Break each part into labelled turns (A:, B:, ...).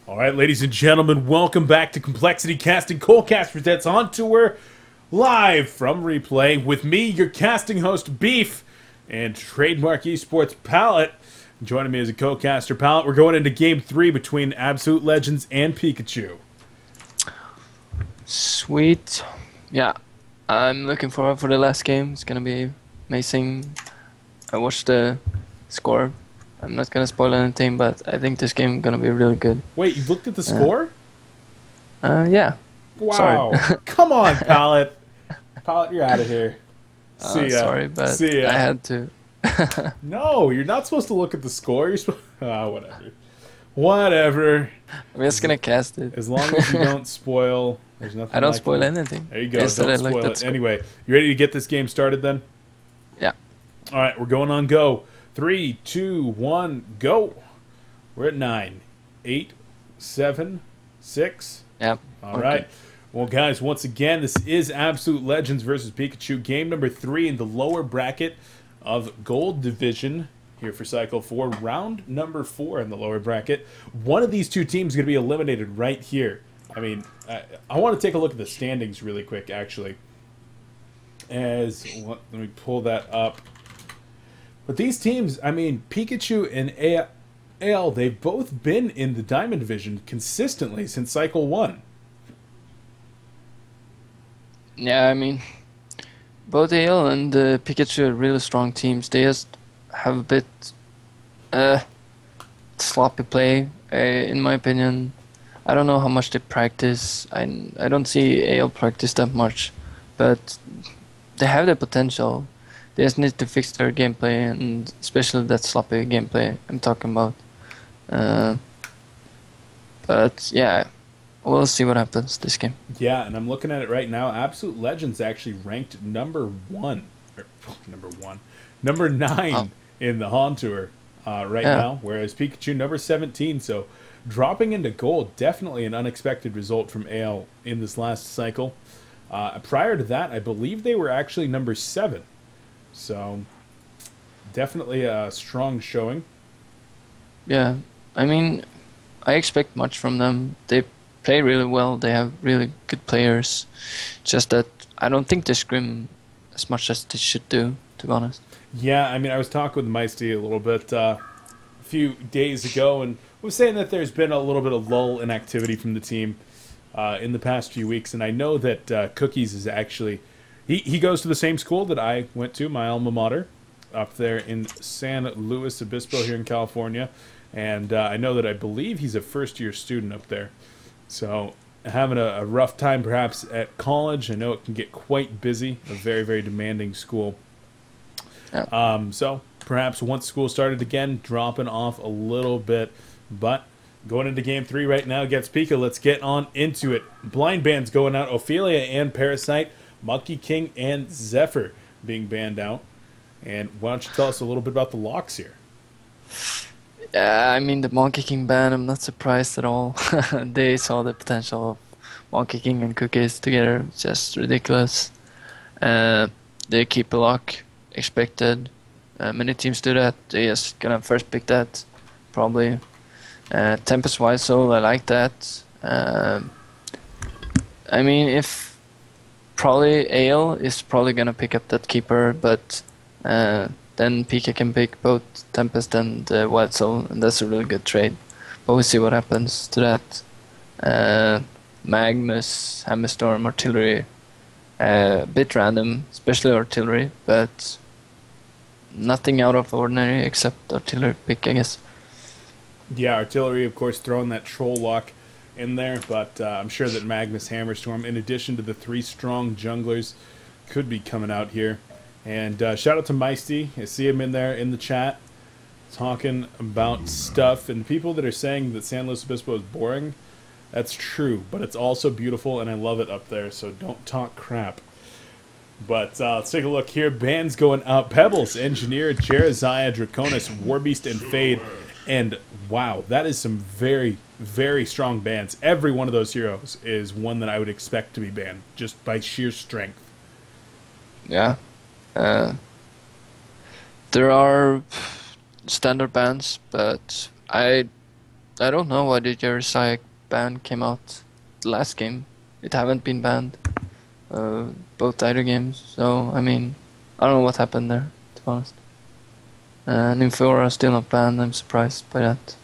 A: All right, ladies and gentlemen, welcome back to Complexity Casting coLcast presents HoN Tour live from replay with me, your casting host Beef, and trademark esports Pallet. Joining me as a co-caster Pallet. We're going into Game 3 between Absolute Legends and Pikachu.
B: Sweet. Yeah, I'm looking forward for the last game. It's gonna be amazing. I watched the score. I'm not gonna spoil anything, but I think this game gonna be really good.
A: Wait, you looked at the score?
B: Yeah.
A: Wow.
B: Sorry.
A: Come on, Pallet. Pallet, you're out of here. See ya.
B: Sorry, but
A: See ya.
B: I had to.
A: No, you're not supposed to look at the score. You're supposed. Whatever. Whatever.
B: I'm just gonna cast it.
A: As long as you don't spoil, there's nothing.
B: I don't
A: like
B: spoil
A: it.
B: anything.
A: There you go.
B: Yesterday
A: Don't
B: I looked
A: spoil
B: at
A: it.
B: score.
A: Anyway, you ready to get this game started then?
B: Yeah.
A: All right, we're going on go. 3, 2, 1, go. We're at 9, 8, 7, 6.
B: Yeah.
A: All right. Well, guys, once again, this is Absolute Legends versus Pikachu. Game number 3 in the lower bracket of Gold Division here for Cycle 4. Round number 4 in the lower bracket. One of these two teams is going to be eliminated right here. I mean, I want to take a look at the standings really quick, actually. Let me pull that up. But these teams, I mean, Pikachu and AL, they've both been in the Diamond Division consistently since Cycle 1.
B: Yeah, I mean, both AL and Pikachu are really strong teams. They just have a bit sloppy play, in my opinion. I don't know how much they practice. I don't see AL practice that much, but they have the potential. They just need to fix their gameplay, and especially that sloppy gameplay I'm talking about. But yeah, we'll see what happens this game.
A: Yeah, and I'm looking at it right now. Absolute Legends actually ranked number 9 in the HoN Tour right now, whereas Pikachu number 17. So dropping into gold, definitely an unexpected result from AL in this last cycle. Prior to that, I believe they were actually number 7. So definitely a strong showing.
B: Yeah, I mean, I expect much from them. They play really well. They have really good players. Just that I don't think they scrim as much as they should do, to be honest.
A: Yeah, I mean, I was talking with Meisty a little bit a few days ago, and was saying that there's been a little bit of lull in activity from the team in the past few weeks, and I know that Cookies is actually... He goes to the same school that I went to, my alma mater, up there in San Luis Obispo here in California. And I know that I believe he's a first-year student up there. So having a rough time perhaps at college. I know it can get quite busy, a very, very demanding school.
B: Yeah.
A: So perhaps once school started again, dropping off a little bit. But going into Game 3 right now against Pika, let's get on into it. Blind bands going out, Ophelia and Parasite. Monkey King and Zephyr being banned out. And why don't you tell us a little bit about the locks here?
B: Yeah, I mean, the Monkey King ban, I'm not surprised at all. They saw the potential of Monkey King and Cookies together. Just ridiculous. They keep a lock, expected. Many teams do that. They just gonna first pick that, probably. Tempest Wild Soul, I like that. I mean, if probably AL is probably gonna pick up that keeper, but then Pika can pick both Tempest and Wild Soul, and that's a really good trade. But we'll see what happens to that. Magnus, Hammerstorm, Artillery, a bit random, especially Artillery, but nothing out of ordinary except Artillery pick, I guess.
A: Yeah, Artillery, of course, throwing that troll lock in there, but I'm sure that Magnus Hammerstorm, in addition to the 3 strong junglers, could be coming out here. And shout out to Meisty. I see him in there in the chat talking about stuff. And people that are saying that San Luis Obispo is boring, that's true, but it's also beautiful, and I love it up there, so don't talk crap. But let's take a look here. Bands going out. Pebbles, Engineer, Jeraziah, Draconis, Warbeast, and Fade. And wow, that is some very, very strong bans. Every one of those heroes is one that I would expect to be banned, just by sheer strength.
B: Yeah. There are standard bans, but I I don't know why the Jerisiah ban came out the last game. It haven't been banned. Both either games. So I mean, I don't know what happened there, to be honest. And Infora still not banned. I'm surprised by that.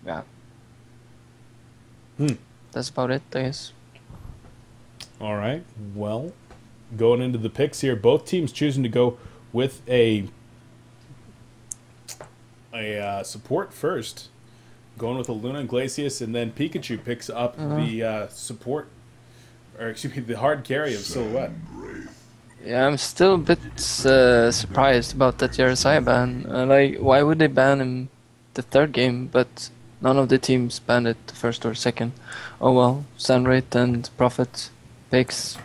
B: Yeah. That's about it, I guess.
A: All right. Well, going into the picks here, both teams choosing to go with a support first. Going with a Luna Glacius, and then Pikachu picks up the support, or excuse me, the hard carry of Silhouette.
B: Yeah, I'm still a bit surprised about that Jerisiah ban. Like, why would they ban him the third game, but none of the teams banned it the first or second? Oh well, Sunrate and Prophet picks,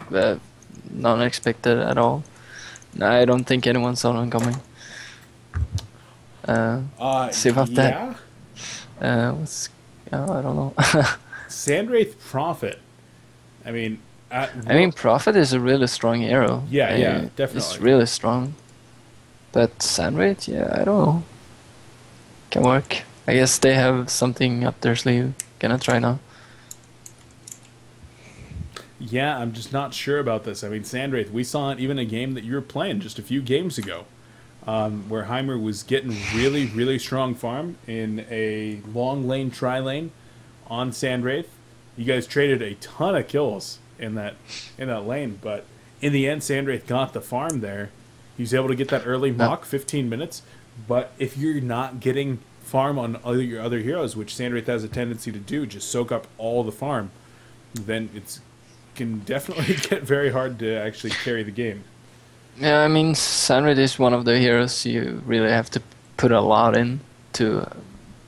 B: not expected at all. I don't think anyone saw them coming. See about that. I don't know.
A: Sandwraith Prophet. I mean,
B: Prophet is a really strong hero.
A: Yeah, definitely.
B: It's really strong. But Sandwraith, yeah, I don't know. Can work. I guess they have something up their sleeve. Gonna try now.
A: Yeah, I'm just not sure about this. I mean, Sandwraith, we saw it even a game that you were playing just a few games ago, where Heimer was getting really, really strong farm in a long lane, tri-lane on Sandwraith. You guys traded a ton of kills in that lane, but in the end, Sandwraith got the farm there. He was able to get that early mock, 15 minutes. But if you're not getting farm on your other heroes, which Sandwraith has a tendency to do, just soak up all the farm, then it can definitely get very hard to actually carry the game.
B: Yeah, I mean, Sandwraith is one of the heroes you really have to put a lot in to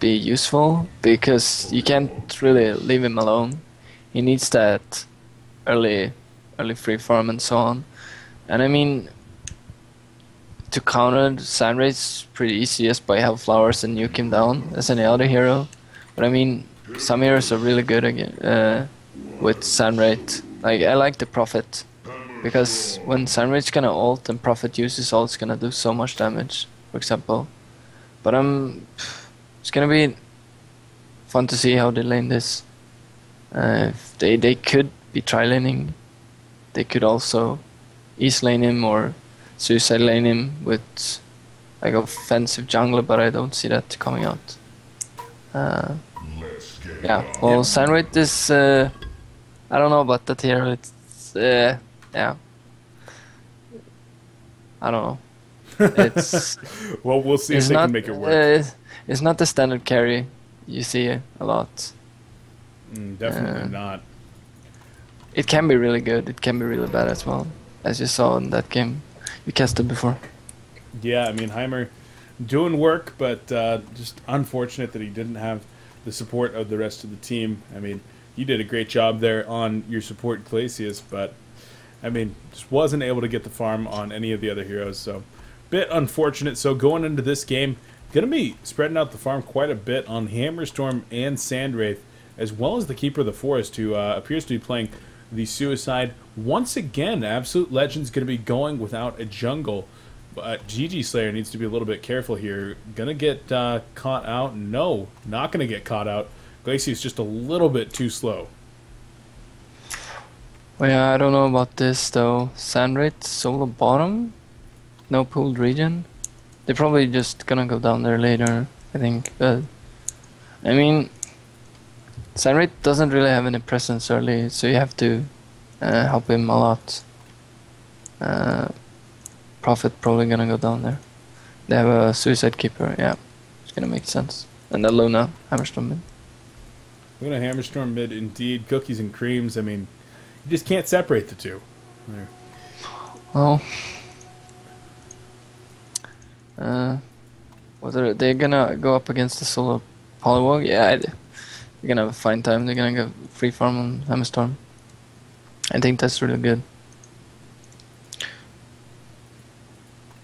B: be useful, because you can't really leave him alone. He needs that early free farm and so on. And I mean, to counter Sandwraith's pretty easy just by Hellflowers and nuke him down as any other hero. But I mean, some heroes are really good again with Sandwraith. Like, I like the Prophet, because when Sandwraith's gonna ult and Prophet uses ult, it's gonna do so much damage, for example. But it's gonna be fun to see how they lane this. If they could be tri-laning. They could also East lane him or Suicide lane him with like offensive jungler, but I don't see that coming out. Yeah, well, Sandwraith is I don't know about that hero. It's yeah, I don't know. It's
A: well, we'll see if they can make it work.
B: It's not the standard carry you see a lot.
A: Definitely not.
B: It can be really good. It can be really bad as well, as you saw in that game you casted before.
A: Yeah, I mean, Heimer doing work, but just unfortunate that he didn't have the support of the rest of the team. I mean, you did a great job there on your support Glacius, but I mean, just wasn't able to get the farm on any of the other heroes, so bit unfortunate. So going into this game, going to be spreading out the farm quite a bit on Hammerstorm and Sandwraith, as well as the Keeper of the Forest, who appears to be playing the Suicide. Once again, Absolute Legends going to be going without a jungle, but GG Slayer needs to be a little bit careful here. Going to get caught out? No, not going to get caught out. Glacier is just a little bit too slow.
B: Well, yeah, I don't know about this though. Sandwraith solo bottom, no pooled region. They're probably just gonna go down there later, I think. But I mean, Sandwraith doesn't really have any presence early, so you have to help him a lot. Prophet probably gonna go down there. They have a Suicide Keeper, yeah, it's gonna make sense. And a Luna, Hammerstorm mid.
A: Luna Hammerstorm mid, indeed. Cookies and creams. I mean, you just can't separate the two. There.
B: Well, whether they're gonna go up against the solo Polywog, yeah, they're gonna have a fine time. They're gonna go free farm on Hammerstorm. I think that's really good.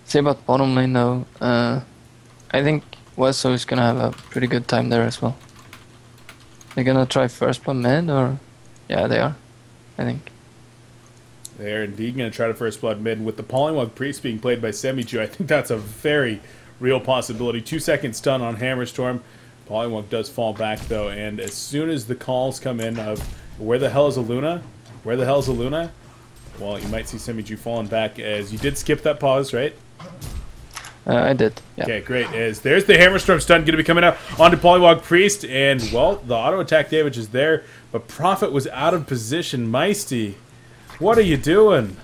B: See about bottom lane though, I think Wesso is gonna have a pretty good time there as well. They're gonna try first blood mid, or yeah, they are, I think.
A: They're indeed going to try to first blood mid with the Polywog Priest being played by Semichu. I think that's a very real possibility. 2-second stun on Hammerstorm. Pollywog does fall back though, and as soon as the calls come in of where the hell is a Luna? Where the hell is a Luna? Well, you might see Semiju falling back as you did skip that pause, right?
B: I did. Yeah.
A: Okay, great. There's the Hammerstorm stun going to be coming out onto Pollywog Priest, and well, the auto attack damage is there, but Prophet was out of position. Meisty, what are you doing?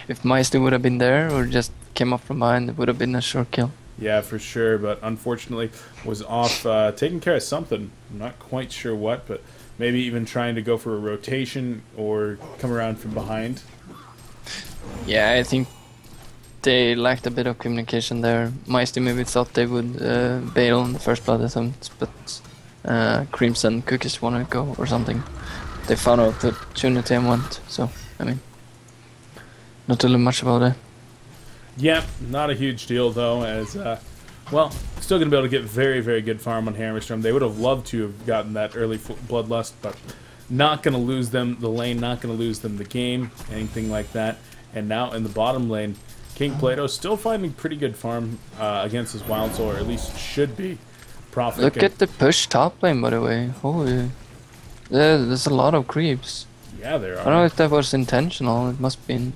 B: If Meister would have been there or just came up from behind, it would have been a short kill.
A: Yeah, for sure, but unfortunately was off taking care of something. I'm not quite sure what, but maybe even trying to go for a rotation or come around from behind.
B: Yeah, I think they lacked a bit of communication there. Meister maybe thought they would bail on the first blood attempt, but Creams and Cookies wanted to go or something. They found out the opportunity and went, so, I mean, not really much about it.
A: Yeah, not a huge deal though, as, well, still going to be able to get very, very good farm on Hammerstorm. They would have loved to have gotten that early Bloodlust, but not going to lose them the lane, not going to lose them the game, anything like that. And now in the bottom lane, King Plato still finding pretty good farm against his Wild Soul, or at least should be. Prophet.
B: Look at the push top lane, by the way. Holy. There's a lot of creeps.
A: Yeah, there are.
B: I don't know if that was intentional, it must have been.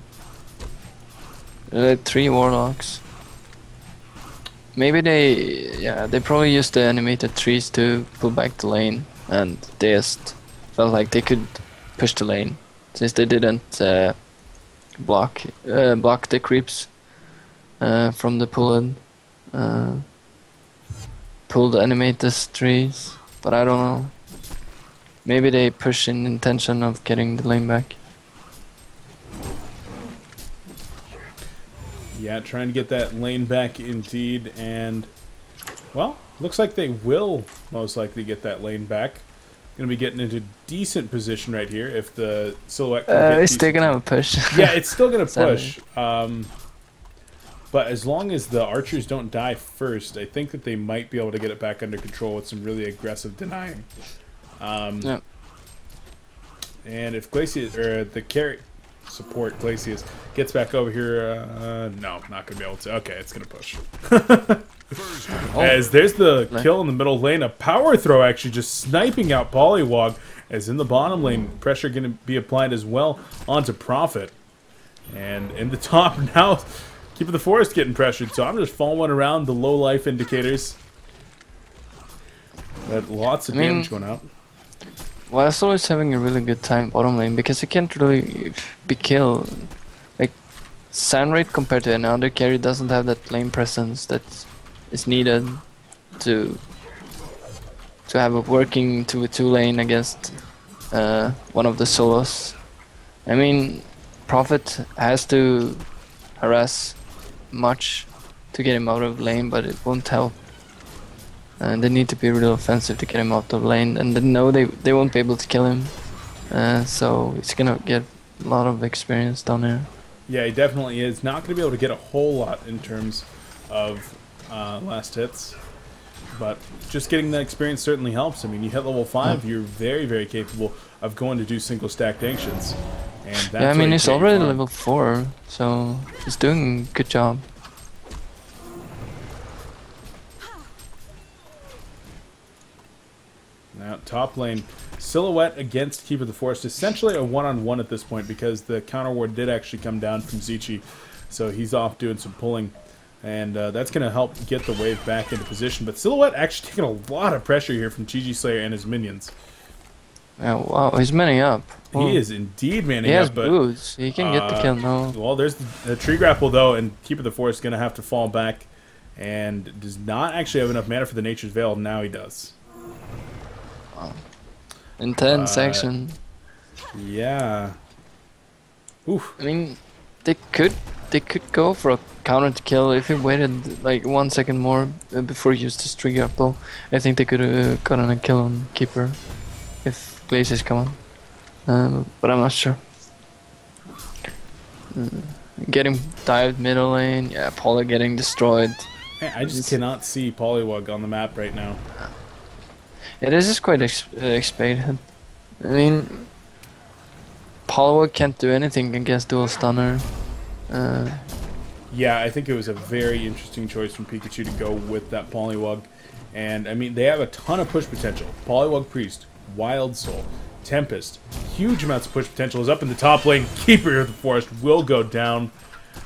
B: 3 Warlocks. Maybe they probably used the animated trees to pull back the lane, and they just felt like they could push the lane since they didn't block the creeps from the pull the animated trees. But I don't know. Maybe they push in intention of getting the lane back.
A: Yeah, trying to get that lane back indeed, and well, looks like they will most likely get that lane back. Going to be getting into decent position right here if the Silhouette can get
B: it's still gonna have a push.
A: Yeah, it's still going to push. But as long as the archers don't die first, I think that they might be able to get it back under control with some really aggressive denying.
B: Yeah.
A: And if Glacius, or the carry support Glacius gets back over here, no, not going to be able to. Okay, it's going to push. As there's the kill in the middle lane, a power throw actually just sniping out Pollywog, as in the bottom lane, pressure going to be applied as well onto Prophet. And in the top now, Keeper the Forest getting pressured, so I'm just following around the low life indicators. But lots of damage going out.
B: Well, Wild is having a really good time bottom lane because he can't really be killed. Like, Sandraid compared to another carry doesn't have that lane presence that is needed to have a working 2v2 lane against one of the solos. I mean, Prophet has to harass much to get him out of lane, but it won't help. And they need to be real offensive to get him out of lane, and they know they won't be able to kill him. So he's gonna get a lot of experience down there.
A: Yeah, he definitely is. Not gonna be able to get a whole lot in terms of last hits, but just getting that experience certainly helps. I mean, you hit level 5, you're very, very capable of going to do single stacked ancients. And that's
B: yeah, I mean, he's already level 4, so he's doing a good job.
A: Now, top lane, Silhouette against Keeper of the Forest. Essentially a one-on-one at this point because the counter ward did actually come down from Zichi. So he's off doing some pulling. And that's going to help get the wave back into position. But Silhouette actually taking a lot of pressure here from GG Slayer and his minions.
B: Yeah, wow, he's manning up. Well,
A: he is indeed manning
B: up. He has
A: up, but
B: boots. He can get the kill now.
A: Well, there's the tree grapple, though, and Keeper of the Forest is going to have to fall back. And does not actually have enough mana for the Nature's Veil. Now he does.
B: Wow. Intense action.
A: Yeah. Oof.
B: I mean, they could go for a counter to kill if he waited like 1 second more before he used his tree grapple. I think they could have gotten a kill on Keeper if Glaciers come on. But I'm not sure. Getting dived middle lane. Yeah, Paula getting destroyed.
A: Hey, I just cannot see Pollywog on the map right now.
B: Yeah, this is quite expected. I mean, Pollywog can't do anything against dual stunner.
A: Yeah, I think it was a very interesting choice from Pikachu to go with that Poliwag. And, I mean, they have a ton of push potential. Poliwag Priest, Wild Soul, Tempest. Huge amounts of push potential is up in the top lane. Keeper of the Forest will go down.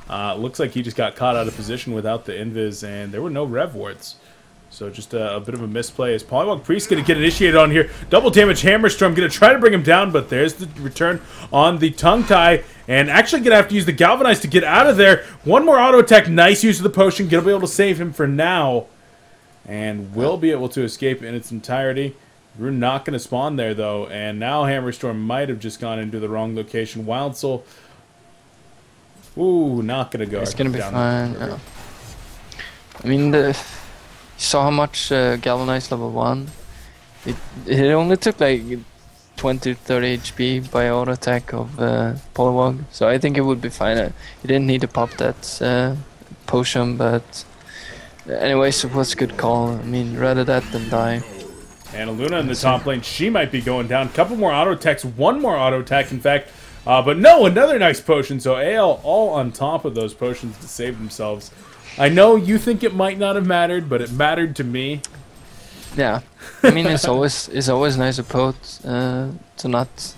A: Looks like he just got caught out of position without the Invis, and there were no Rev Wards. So just a bit of a misplay as Poliwag Priest going to get initiated on here. Double damage Hammerstorm going to try to bring him down, but there's the return on the Tongue Tie. And actually going to have to use the Galvanize to get out of there. One more auto attack. Nice use of the potion. Going to be able to save him for now. And will be able to escape in its entirety. We're not going to spawn there, though. And now Hammerstorm might have just gone into the wrong location. Wild Soul. Ooh, not going to go.
B: It's going to be fine. Yeah. I mean, you saw how much Galvanize level 1. It only took like 20 to 30 HP by auto attack of Poliwag, so I think it would be fine. He didn't need to pop that potion, but anyways, it was a good call. I mean, rather that than die.
A: And Luna in the top lane, she might be going down. Couple more auto attacks, one more auto attack, in fact. But no, another nice potion. So AL all on top of those potions to save themselves. I know you think it might not have mattered, but it mattered to me.
B: Yeah, I mean it's always nice to to not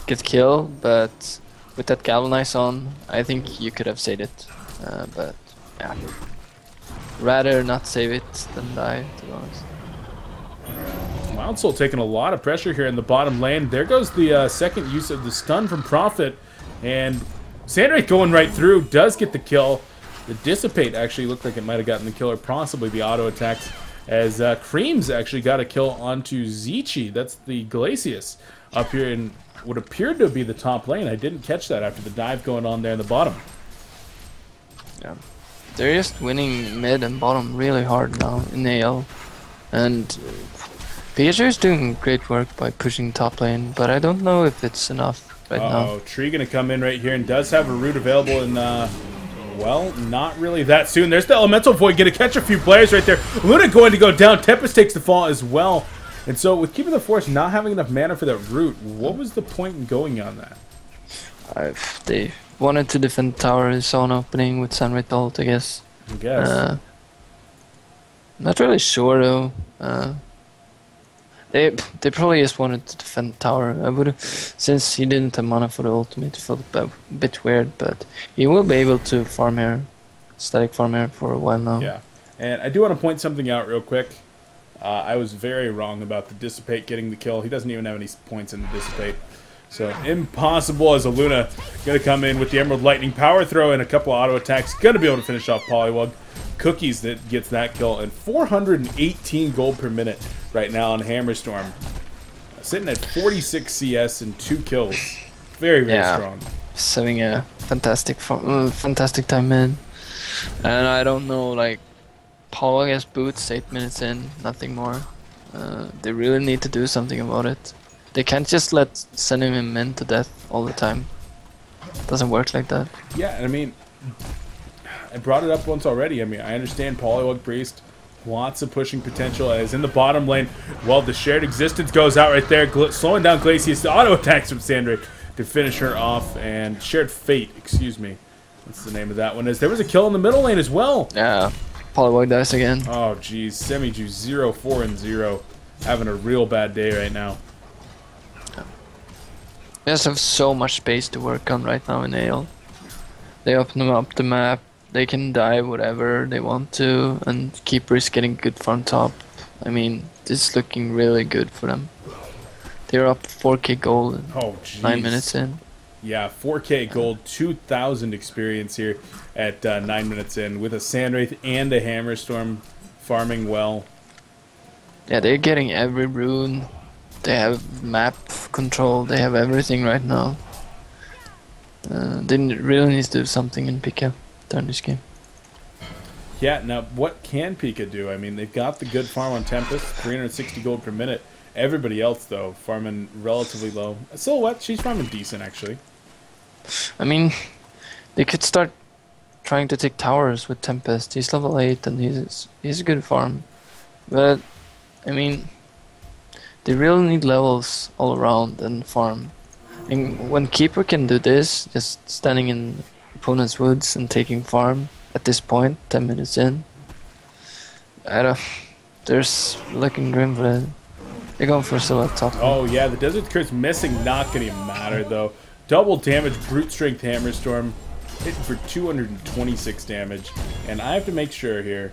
B: get killed, but with that Galvanize on, I think you could have saved it. But yeah, rather not save it than die, to be honest.
A: Wild Soul taking a lot of pressure here in the bottom lane. There goes the second use of the stun from Prophet, and Sandwraith going right through does get the kill. The Dissipate actually looked like it might have gotten the kill, or possibly the auto attacks, as Creams actually got a kill onto Zichi. That's the Glacius up here in what appeared to be the top lane. I didn't catch that after the dive going on there in the bottom.
B: Yeah, they're just winning mid and bottom really hard now in AL, and Pikachu is doing great work by pushing top lane, but I don't know if it's enough right now.
A: Tree gonna come in right here and does have a root available in well, not really that soon. There's the Elemental Void, gonna catch a few players right there. Luna going to go down. Tempest takes the fall as well. And so with Keeper of the Forest not having enough mana for that root, what was the point in going on that?
B: They wanted to defend the tower, saw an opening with Sandwraith ult, I guess.
A: I guess.
B: Not really sure though. They probably just wanted to defend the tower. I would have, since he didn't have mana for the ultimate, it felt a bit weird, but he will be able to farm here, static farm here for a while now.
A: Yeah, and I do want to point something out real quick. I was very wrong about the Dissipate getting the kill. He doesn't even have any points in the Dissipate. So impossible as a Luna going to come in with the Emerald Lightning Power Throw and a couple of auto attacks. Going to be able to finish off Poliwag. Cookies that gets that kill, and 418 gold per minute right now on Hammerstorm. Sitting at 46 CS and 2 kills. Very, very strong.
B: Just having a fantastic time in. And I don't know, like, Poliwag has boots 8 minutes in, nothing more. They really need to do something about it. They can't just send him in to death all the time. It doesn't work like that.
A: Yeah, I mean, I brought it up once already. I mean, I understand Poliwag Priest, lots of pushing potential as in the bottom lane. Well, the shared existence goes out right there, slowing down Glacius. The auto attacks from Sandra to finish her off, and shared fate, excuse me. What's the name of that one? Is there was a kill in the middle lane as well.
B: Yeah, Poliwag dies again.
A: Oh, geez. Semiju 0-4-0. Having a real bad day right now.
B: They just have so much space to work on right now in AL. They open up the map. They can dive whatever they want to, and Keeper is getting good front top. I mean, this is looking really good for them. They're up 4k gold in 9 minutes in.
A: Yeah, 4k gold, 2,000 experience here at 9 minutes in, with a Sandwraith and a Hammerstorm farming well.
B: Yeah, they're getting every rune. They have map control. They have everything right now. They really need to do something in Pika during this game.
A: Yeah, now what can Pika do? I mean, they've got the good farm on Tempest, 360 gold per minute. Everybody else, though, farming relatively low. Silhouette, she's farming decent, actually.
B: I mean, they could start trying to take towers with Tempest. He's level 8 and he's a good farm. But, I mean, they really need levels all around and farm. And when Keeper can do this, just standing in opponent's woods and taking farm, at this point, 10 minutes in. I don't. There's looking grim for it. They're going for silhouette top.
A: Oh yeah, the Desert Curse missing, not going to matter though. Double damage, Brute Strength Hammer Storm, hitting for 226 damage. And I have to make sure here,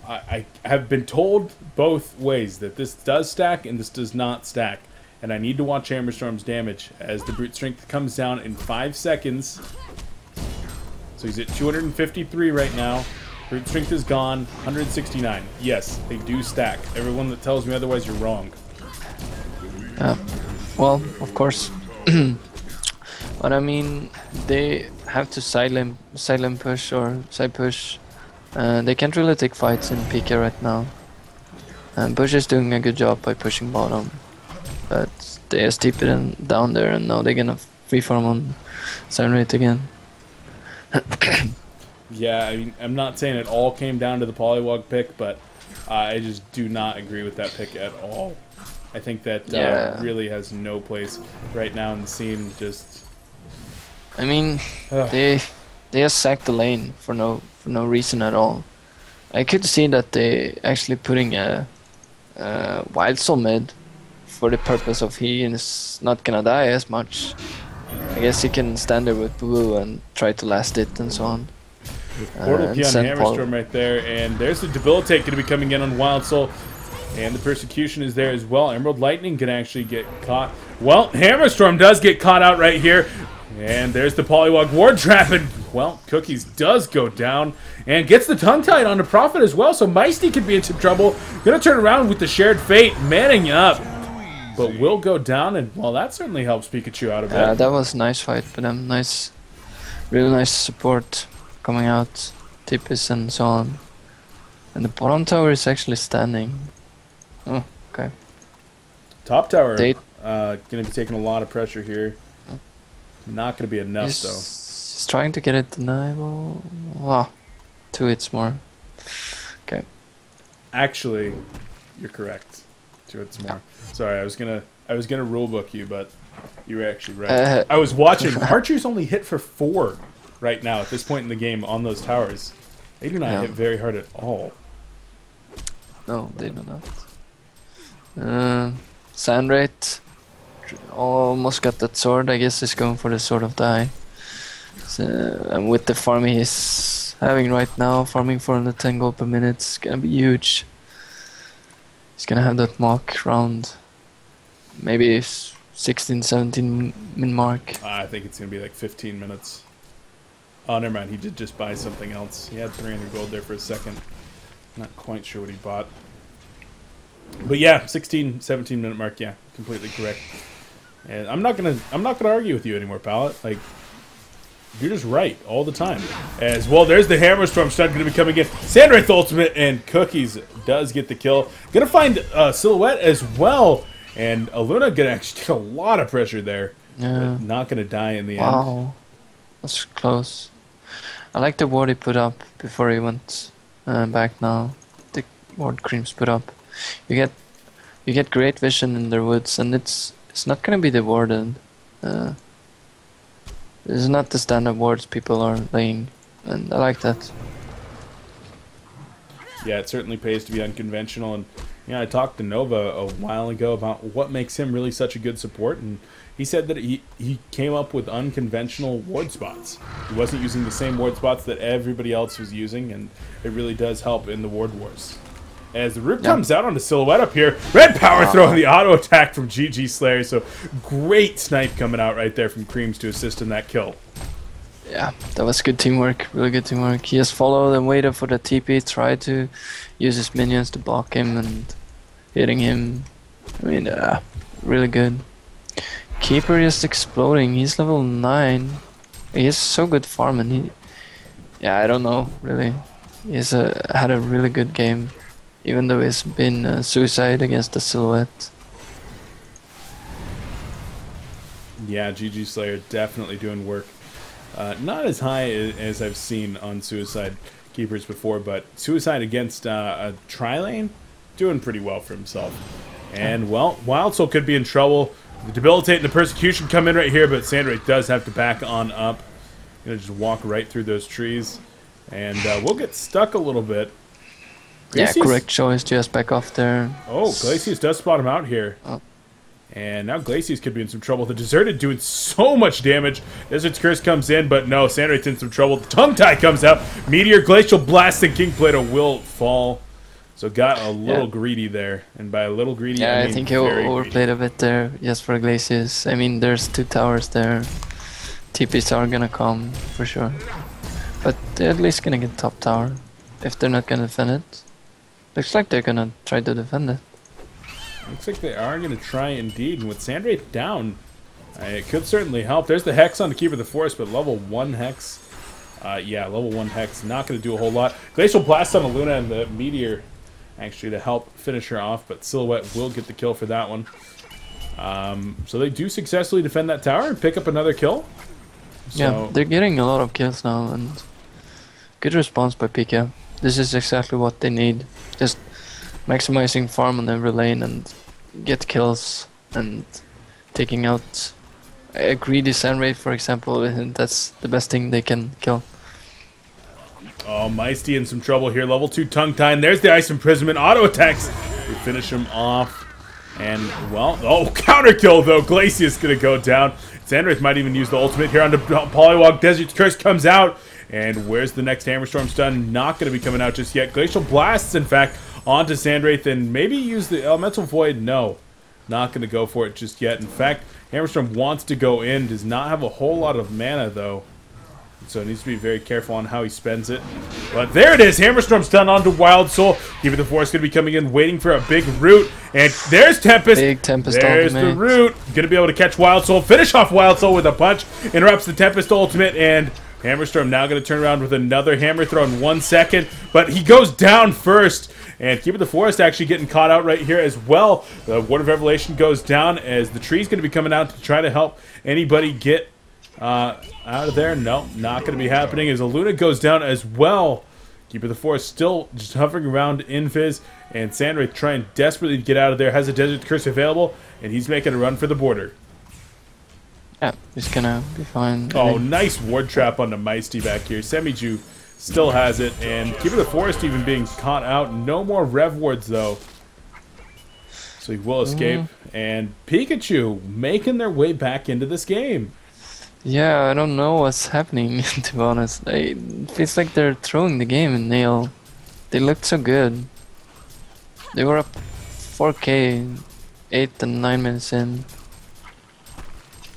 A: I have been told both ways that this does stack and this does not stack. And I need to watch Hammer Storm's damage as the Brute Strength comes down in 5 seconds. So he's at 253 right now. Brute Strength is gone, 169. Yes, they do stack. Everyone that tells me otherwise, you're wrong.
B: Well, of course. But I mean, they have to silent push or side push. They can't really take fights in Pika right now. And Bush is doing a good job by pushing bottom. But they are steeping down there, and now they're gonna freeform on Siren Rate again.
A: Yeah, I mean, I'm not saying it all came down to the Polywog pick, but I just do not agree with that pick at all. I think that really has no place right now in the scene. Just,
B: I mean, they just sacked the lane for no reason at all. I could see that they actually putting a Wild Soul mid for the purpose of he is not gonna die as much. I guess he can stand there with Boo and try to last it and so on.
A: Portal Key on Hammerstorm right there, and there's the Debilitate going to be coming in on Wild Soul, and the Persecution is there as well. Emerald Lightning can actually get caught. Well, Hammerstorm does get caught out right here, and there's the Polywog Ward Trap, and, well, Cookies does go down, and gets the Tongue Tied onto Prophet as well, so Meisty could be in some trouble. Going to turn around with the Shared Fate, manning up, but will go down, and, well, that certainly helps Pikachu out a bit.
B: That was a nice fight for them, really nice support coming out, Tippis and so on. And the bottom tower is actually standing. Oh, okay.
A: Top tower going to be taking a lot of pressure here. Not going to be enough, though.
B: He's trying to get it deniable. Wow. 2 hits more. Okay.
A: Actually, you're correct. 2 hits more. Sorry, I was gonna rulebook you, but you were actually right. I was watching. Archers only hit for 4 right now at this point in the game on those towers. They do not hit very hard at all.
B: No, they do not. Sand Rate almost got that sword. I guess he's going for the Sword of Die. So, and with the farming he's having right now, farming 410 gold per minute, it's gonna be huge. He's gonna have that mock round. Maybe 16, 17 min mark.
A: I think it's gonna be like 15 minutes. Oh, never mind. He did just buy something else. He had 300 gold there for a second. Not quite sure what he bought. But yeah, 16, 17 minute mark. Yeah, completely correct. And I'm not gonna argue with you anymore, Pallet. Like, you're just right all the time. As well, there's the Hammerstorm stun going to be coming in. Sandwraith ultimate, and Cookies does get the kill. Gonna find Silhouette as well, and Aluna gonna actually take a lot of pressure there.
B: Yeah.
A: Not gonna die in the end.
B: Wow, that's close. I like the ward he put up before he went back now. The ward Creams put up. You get great vision in their woods, and it's not gonna be the warden. This is not the standard wards people are laying, and I like that.
A: Yeah, it certainly pays to be unconventional, and I talked to Nova a while ago about what makes him really such a good support, and he said that he came up with unconventional ward spots. He wasn't using the same ward spots that everybody else was using, and it really does help in the ward wars. As the Root comes out on the Silhouette up here, red power throw on the auto attack from GG Slayer, so great snipe coming out right there from Creams to assist in that kill.
B: Yeah, that was good teamwork, really good teamwork. He just followed and waited for the TP, tried to use his minions to block him and hitting him. I mean, really good. Keeper just exploding, he's level 9. He's so good farming. I don't know, really. He's had a really good game, even though he's been suicide against the Silhouette.
A: Yeah, GG Slayer definitely doing work. Not as high as I've seen on Suicide Keepers before, but Suicide against a Tri-Lane, doing pretty well for himself. And, well, Wild Soul could be in trouble. The Debilitate and the Persecution come in right here, but Sandray does have to back on up. Gonna just walk right through those trees. And we'll get stuck a little bit.
B: Yeah, correct choice. Just back off there.
A: Oh, Glacius does spot him out here.
B: Oh.
A: And now Glacius could be in some trouble. The Deserted doing so much damage. Desert's Curse comes in, but no, Sandrate's in some trouble. The Tongue Tie comes out. Meteor, Glacial Blast, and King Plato will fall. So got a little greedy there. And by a little greedy, I mean
B: I think he overplayed a bit there, just for Glacius. I mean, there's 2 towers there. TPs are gonna come, for sure. But they're at least gonna get top tower, if they're not gonna defend it. Looks like they're gonna try to defend it.
A: Looks like they are going to try indeed, and with Sandrate down, it could certainly help. There's the Hex on the Keeper of the Forest, but level 1 Hex, yeah, level 1 Hex, not going to do a whole lot. Glacial Blast on the Luna and the Meteor, actually, to help finish her off, but Silhouette will get the kill for that one. So they do successfully defend that tower and pick up another kill. So,
B: yeah, they're getting a lot of kills now, and good response by Pika. This is exactly what they need. Just maximizing farm on every lane and get kills and taking out a greedy Sandrate, for example, and that's the best thing they can kill.
A: oh, Meisty in some trouble here. Level 2 Tongue Tie. And there's the Ice Imprisonment. Auto attacks to finish him off. And, well, oh, counter kill though. Glacius gonna go down. Sandrate might even use the ultimate here on the Polywog. Desert's Curse comes out. And where's the next Hammerstorm stun? Not gonna be coming out just yet. Glacial Blasts, in fact, onto Sandrate, and maybe use the Elemental Void. No, not going to go for it just yet. In fact, Hammerstorm wants to go in, does not have a whole lot of mana, though. So he needs to be very careful on how he spends it. But there it is, Hammerstorm's done onto Wild Soul. Keeper of the Forest going to be coming in, waiting for a big root. And there's Tempest.
B: Big Tempest
A: there's
B: ultimate.
A: The root. Going to be able to catch Wild Soul, finish off Wild Soul with a punch. Interrupts the Tempest ultimate, and Hammerstorm now going to turn around with another hammer throw in 1 second. But he goes down first. And Keeper of the Forest actually getting caught out right here as well. The Word of Revelation goes down as the tree's going to be coming out to try to help anybody get out of there. No, not going to be happening as a Luna goes down as well. Keeper of the Forest still just hovering around Invis, and Sandrate trying desperately to get out of there. Has a Desert Curse available, and he's making a run for the border.
B: Yeah, he's gonna be fine.
A: Oh, nice ward trap on the Meisty back here. Semiju still has it, and Keeper of the Forest even being caught out. No more Rev wards, though. So he will escape. And Pikachu making their way back into this game.
B: Yeah, I don't know what's happening, to be honest. It feels like they're throwing the game in nail. They looked so good. They were up 4k 8 and 9 minutes in.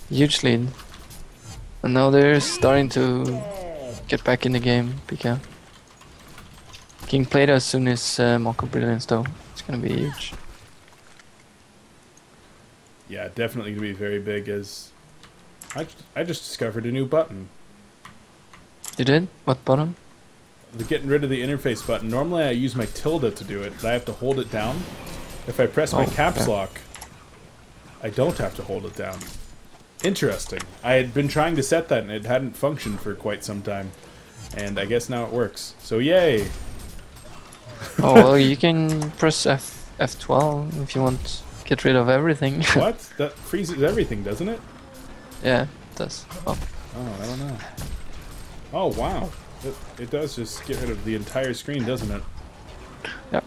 B: Huge lead. And now they're starting to get back in the game, Pika. King Plato as soon as Mako Brilliance, though. It's gonna be huge.
A: Yeah, definitely going to be very big, as I just discovered a new button.
B: You did? What button?
A: The getting rid of the interface button. Normally I use my tilde to do it, but I have to hold it down. If I press my caps lock, I don't have to hold it down. Interesting. I had been trying to set that and it hadn't functioned for quite some time. And I guess now it works. So yay!
B: Oh, well, you can press F12 if you want to get rid of everything.
A: What? That freezes everything, doesn't it?
B: Yeah, it does. Oh,
A: I don't know. Oh, wow. It does just get rid of the entire screen, doesn't it?
B: Yep.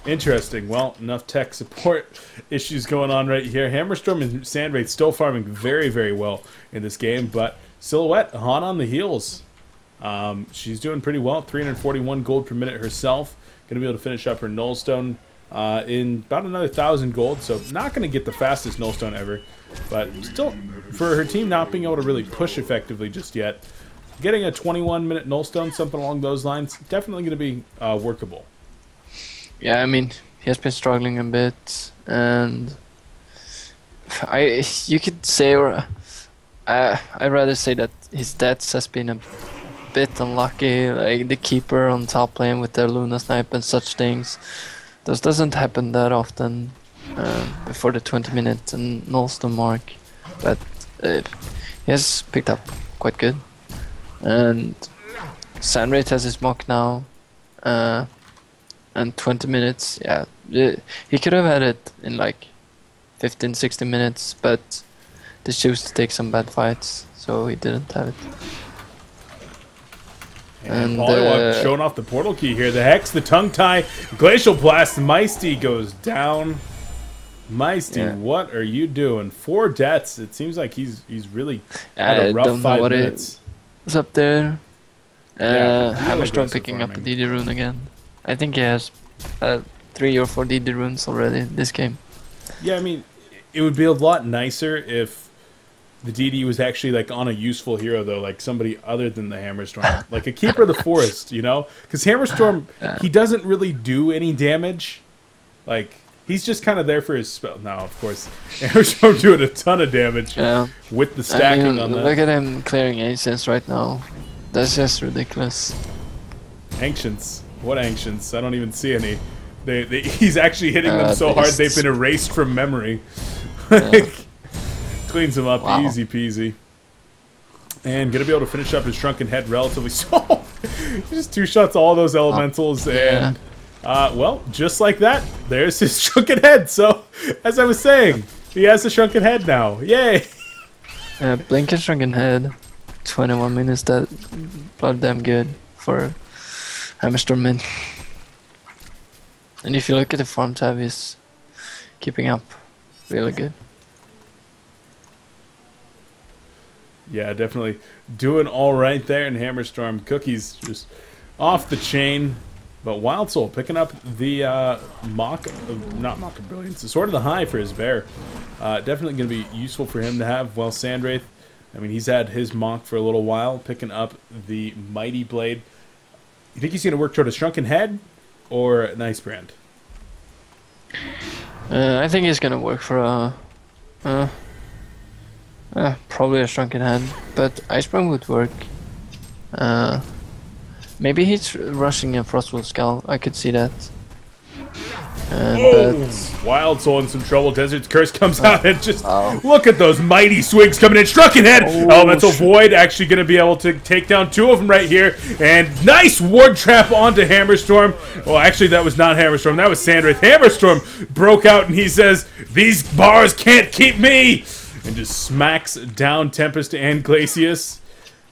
A: Interesting. Well, enough tech support issues going on right here. Hammerstorm and Sandrate still farming very, very well in this game, but Silhouette, HoN on the heels. She's doing pretty well, 341 gold per minute herself. Going to be able to finish up her Nullstone in about another 1,000 gold, so not going to get the fastest Nullstone ever, but still, for her team not being able to really push effectively just yet, getting a 21-minute Nullstone, something along those lines, definitely going to be workable.
B: yeah, I mean, he has been struggling a bit, and you could say, or I'd rather say that his stats has been a bit unlucky, like the keeper on top lane with their Luna Snipe and such things. This doesn't happen that often before the 20-minute and Nullstone mark, but he has picked up quite good. And Sandrate has his mock now, and 20 minutes, yeah, he could have had it in like 15-16 minutes, but they chose to take some bad fights, so he didn't have it. And
A: Polywog showing off the portal key here. The Hex, the Tongue Tie, Glacial Blast. Meisty goes down. Meisty, what are you doing? 4 deaths. It seems like he's really had a rough 5 minutes.
B: It's up there. Hammerstone picking up the DD rune again. I think he has 3 or 4 DD runes already this game.
A: Yeah, I mean, it would be a lot nicer if the DD was actually like on a useful hero though, like somebody other than the Hammerstorm, like a Keeper of the Forest, you know? Because Hammerstorm, he doesn't really do any damage. Like, he's just kind of there for his spell. Now, of course, Hammerstorm doing a ton of damage with the stacking on that.
B: Look at him clearing Ancients right now. That's just ridiculous.
A: Ancients? What Ancients? I don't even see any. He's actually hitting them so hard they've been erased from memory. Cleans him up, easy peasy. And gonna be able to finish up his Shrunken Head relatively soon. Just 2 shots all those elementals, and well, just like that, there's his Shrunken Head. So, as I was saying, he has a Shrunken Head now. Yay!
B: Blinking Shrunken Head, 21 minutes. That blood damn good for Hammerstorm mid. And if you look at the farm tab, he's keeping up really good.
A: Yeah, definitely doing all right there in Hammerstorm. Cookie's just off the chain, but Wild Soul picking up the not Mock of Brilliance, sort of the high for his bear. Definitely going to be useful for him to have. Well, Sandwraith, I mean, he's had his Mock for a little while, picking up the Mighty Blade. You think he's going to work toward a Shrunken Head or an Ice Brand?
B: I think he's going to work for a... probably a Shrunken Head, but Icebrand would work. Maybe he's rushing a Frostwolf Skull, I could see that. But
A: Wild Soul in some trouble. Desert's Curse comes out and just look at those mighty swings coming in. Shrunken Head! Elemental Void actually going to be able to take down 2 of them right here. And nice Ward Trap onto Hammerstorm. Well, actually, that was not Hammerstorm. That was Sandwraith. Hammerstorm broke out and he says, "These bars can't keep me!" And just smacks down Tempest and Glacius.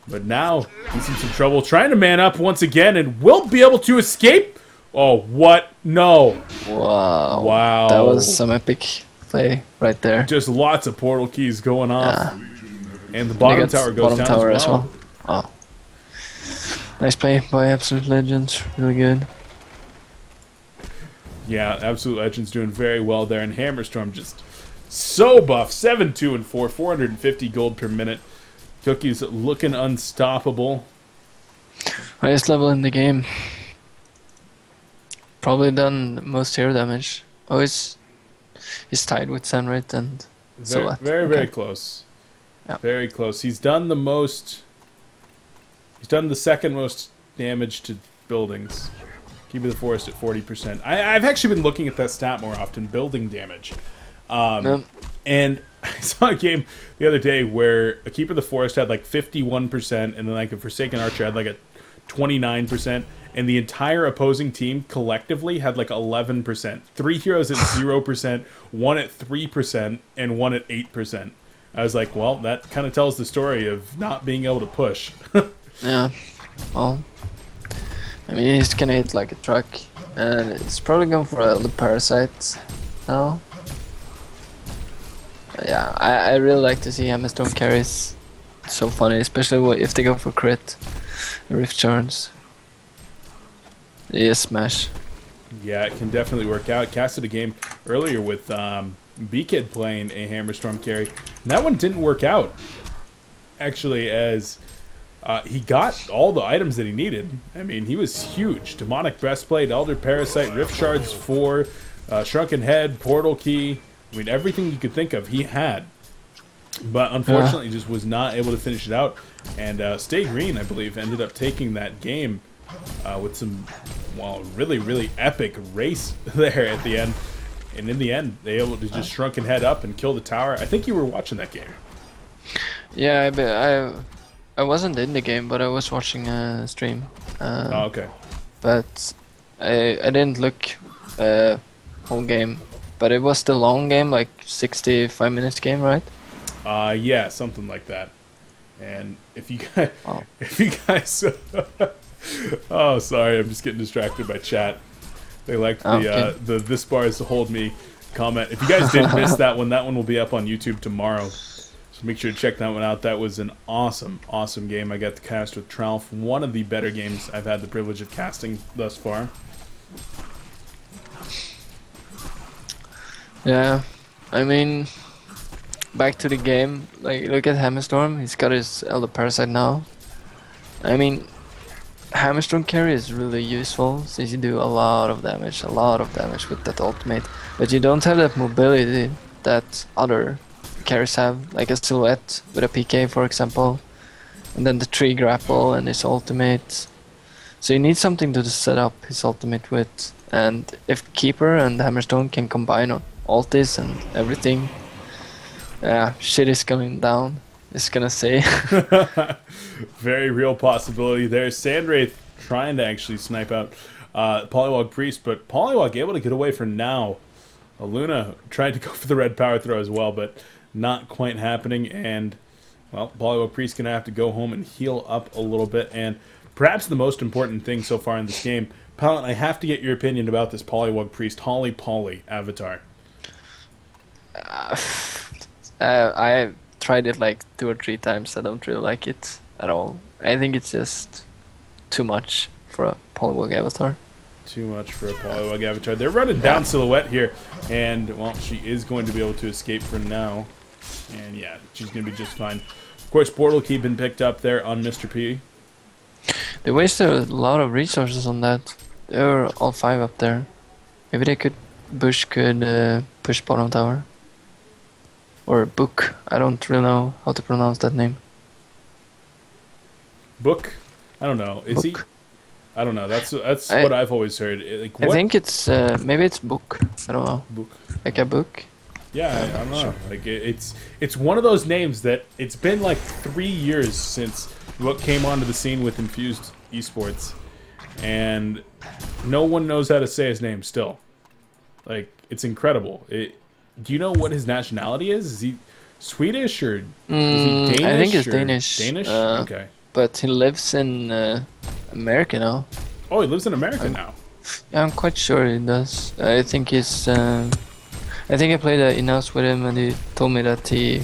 A: But now he's in some trouble, trying to man up once again, and will be able to escape. Oh, what? No.
B: Wow.
A: Wow.
B: That was some epic play right there.
A: Just lots of portal keys going off. And the bottom tower goes down as well.
B: Oh. Nice play by Absolute Legends. Really good.
A: Yeah, Absolute Legends doing very well there, and Hammerstorm just so buff. 7-2 and 4, 450 gold per minute. Cookie's looking unstoppable.
B: Highest level in the game. Probably done most hero damage. Oh, he's tied with Sandwraith and
A: Very, very close.
B: Yeah.
A: Very close. He's done the most. He's done the second most damage to buildings. Keep the Forest at 40%. I've actually been looking at that stat more often, building damage. And I saw a game the other day where a Keeper of the Forest had like 51%, and then like a Forsaken Archer had like a 29%, and the entire opposing team collectively had like 11%. 3 heroes at 0%, 1 at 3%, and 1 at 8%. I was like, well, that kind of tells the story of not being able to push.
B: Yeah. Well, I mean, he's gonna hit like a truck, and it's probably going for the Parasite now. Yeah, I really like to see Hammerstone carries. It's so funny, especially if they go for crit, Rift Charms. Yeah, smash.
A: Yeah, it can definitely work out. Casted a game earlier with B-Kid playing a Hammerstorm carry, and that one didn't work out. Actually, as he got all the items that he needed. I mean, he was huge. Demonic Breastplate, Elder Parasite, Rift Shards 4, Shrunken Head, Portal Key. I mean, everything you could think of, he had. But unfortunately, just was not able to finish it out. And Stay Green, I believe, ended up taking that game with some, well, really, really epic race there at the end. And in the end, they were able to just Shrunken Head up and kill the tower. I think you were watching that game.
B: Yeah, I wasn't in the game, but I was watching a stream.
A: Oh, okay.
B: But I didn't look whole game. But it was the long game, like 65 minutes game, right?
A: Yeah, something like that. And if you guys, Oh, sorry, I'm just getting distracted by chat. They liked the this bar is to hold me comment. If you guys didn't miss that one will be up on YouTube tomorrow. So make sure to check that one out. That was an awesome, awesome game. I got to cast with Tralf. One of the better games I've had the privilege of casting thus far.
B: Yeah, I mean, back to the game. Like, look at Hammerstorm. He's got his Elder Parasite now. I mean, Hammerstorm carry is really useful since you do a lot of damage with that ultimate. But you don't have that mobility that other carries have, like a Silhouette with a PK, for example, and then the tree grapple and his ultimate. So you need something to set up his ultimate with. And if Keeper and Hammerstone can combine on ultis and everything, yeah, shit is going down. It's gonna say.
A: Very real possibility there. Sandwraith trying to actually snipe out Poliwag Priest, but Poliwag able to get away for now. Luna tried to go for the red power throw as well, but not quite happening. And, well, Poliwag Priest gonna have to go home and heal up a little bit. And perhaps the most important thing so far in this game, Pallet, I have to get your opinion about this Poliwag Priest Holly Poly avatar.
B: I tried it like 2 or 3 times. I don't really like it at all. I think it's just too much for a Poliwag avatar.
A: Too much for a Poliwag avatar. They're running down Silhouette here, and, well, she is going to be able to escape for now. And, yeah, she's going to be just fine. Of course, Portal Key been picked up there on Mr. P.
B: They wasted a lot of resources on that. They were all 5 up there. Maybe they could... Bush could push bottom tower. Or Book. I don't really know how to pronounce that name.
A: Book? I don't know. Is
B: Book.
A: he? I don't know. That's what I've always heard. Like, what?
B: I think it's maybe it's Book. I don't know.
A: Book.
B: Like a book.
A: Yeah, I don't know. Like it's one of those names that it's been like 3 years since what came onto the scene with Infused Esports, and no one knows how to say his name still. Like, it's incredible. Do you know what his nationality is? Is he Swedish or is he Danish?
B: I think it's Danish.
A: Danish? Okay.
B: But he lives in America now.
A: Oh, he lives in America now.
B: Yeah, I'm quite sure he does. I think he's... I think I played an in-house with him and he told me that he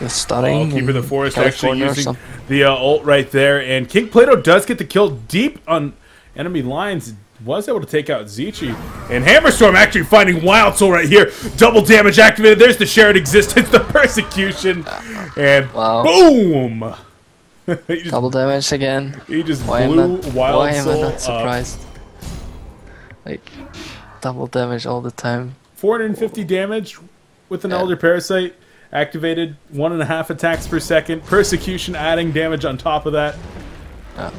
B: was studying
A: Keeper of the Forest actually
B: California
A: using the ult right there. And King Plato does get the kill deep on enemy lines. Was able to take out Zichi. And Hammerstorm actually finding Wild Soul right here. Double damage activated. There's the shared existence, the persecution. And boom!
B: Double damage again.
A: He just blew Wild Soul
B: Why am I not surprised? Like, double damage all the time.
A: 450 damage with an Elder Parasite activated. 1.5 attacks per second. Persecution adding damage on top of that. I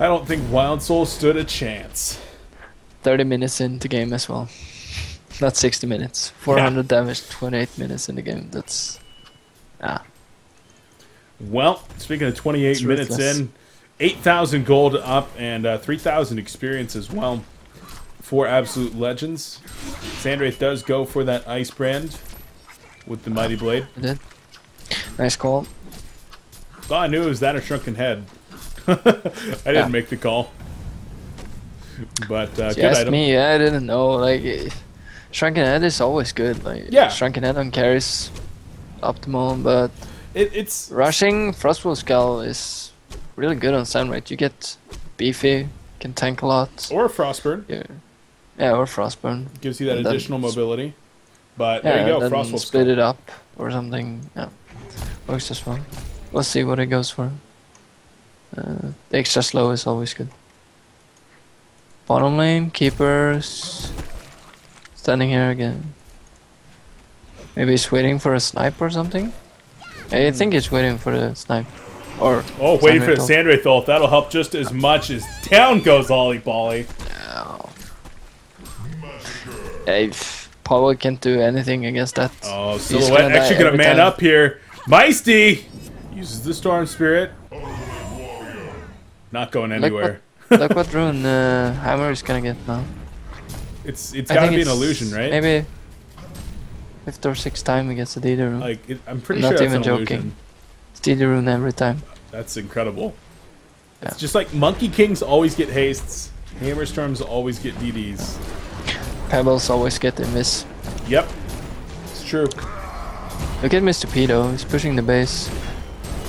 A: don't think Wild Soul stood a chance.
B: 30 minutes into game as well. Not 60 minutes. 400 damage, 28 minutes in the game. That's...
A: Well, speaking of 28 minutes in, 8,000 gold up and 3,000 experience as well for Absolute Legends. Sandwraith does go for that Ice Brand with the Mighty Blade.
B: I did. Nice call.
A: Oh, I knew it was that or Shrunken Head. I didn't make the call. But good item.
B: Me, I didn't know. Like, Shrunken Head is always good. Like, Shrunken Head on carries optimal, but
A: it's
B: rushing Frostwolf Skull is really good on Sandwraith. You get beefy, can tank a lot.
A: Or Frostburn.
B: Yeah, or Frostburn.
A: Gives you that additional mobility. But there you go, Frostwolf
B: split it up or something. Yeah, works as well. Let's see what it goes for. The extra slow is always good. Bottom lane, keepers. Standing here again. Maybe he's waiting for a snipe or something? I think he's waiting for the snipe. Or
A: waiting for the Sandwraith ult. That'll help just as much as down goes Ollie Bolly.
B: Paul can't do anything against that.
A: Oh, Silhouette actually gonna man up here. Meisty uses the Storm Spirit. Not going anywhere.
B: Look what rune Hammer is gonna get now.
A: It's gotta be an illusion, right?
B: Maybe 5th or 6th time he gets a DD rune.
A: Like, I'm pretty sure that's an illusion.
B: It's DD rune every time.
A: That's incredible. It's just like Monkey Kings always get hastes. Hammerstorms always get DDs.
B: Pebbles always get a miss.
A: Yep. It's true.
B: Look at Mr. P though, he's pushing the base.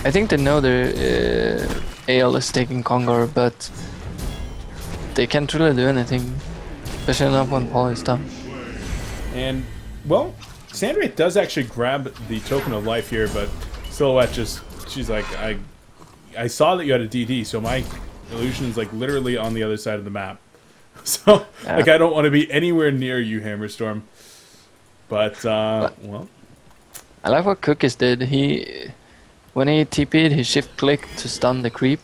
B: I think they know their AL is taking Kongor, but they can't really do anything. Especially not when Paul is down.
A: And, well, Sandwraith does actually grab the token of life here, but Silhouette just, she's like, I saw that you had a DD, so my illusion is like literally on the other side of the map. So, like, I don't want to be anywhere near you, Hammerstorm. But, well.
B: I like what Cookies did. When he TP'd, he shift-clicked to stun the creep.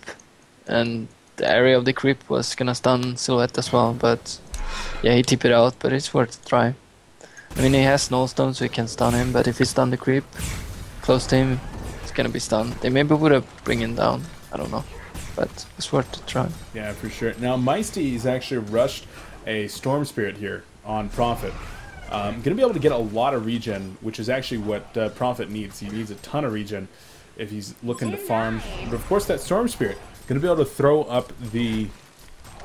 B: And the area of the creep was gonna stun Silhouette as well, but yeah, he TP'd out, but it's worth a try. I mean, he has no stone, so he can stun him, but if he stun the creep close to him, it's gonna be stunned. They maybe would have bring him down, I don't know, but it's worth a try.
A: Yeah, for sure. Now, Meisty actually rushed a Storm Spirit here on Prophet. Going to be able to get a lot of regen, which is actually what Prophet needs. He needs a ton of regen if he's looking to farm. But of course, that Storm Spirit going to be able to throw up the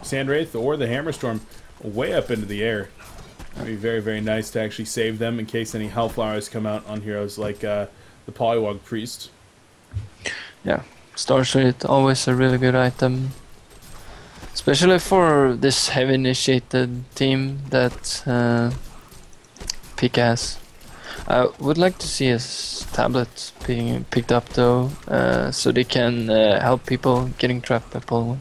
A: Sandwraith or the Hammerstorm way up into the air. That'd be very, very nice to actually save them in case any Hellflowers come out on heroes like the Polywog Priest.
B: Yeah, Star Street, always a really good item. Especially for this heavy initiated team that Pika has. I would like to see his tablet being picked up though, so they can help people getting trapped by Polywog.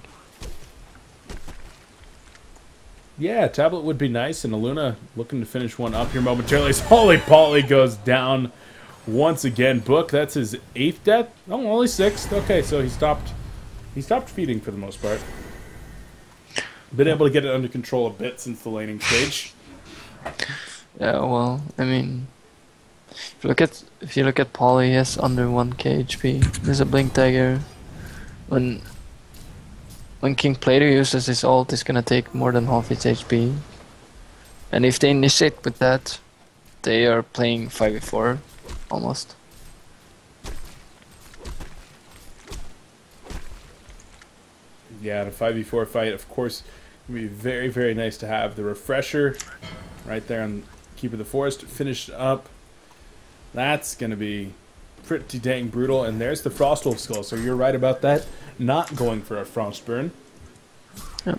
A: Yeah, tablet would be nice, and Aluna looking to finish one up here momentarily. Holy Poly goes down once again. Book, that's his 8th death? Oh, only 6th. Okay, so he stopped feeding for the most part. Been able to get it under control a bit since the laning stage.
B: Yeah, well, I mean, if you look at Poly, he has under 1k HP. There's a Blink Dagger. When King Plato uses his ult, it's gonna take more than half its HP. And if they initiate with that, they are playing 5v4, almost.
A: Yeah, the 5v4 fight, of course, would be very, very nice to have. The refresher right there on Keeper of the Forest finished up. That's going to be pretty dang brutal. And there's the Frostwolf Skull. So you're right about that. Not going for a Frostburn.
B: Yep.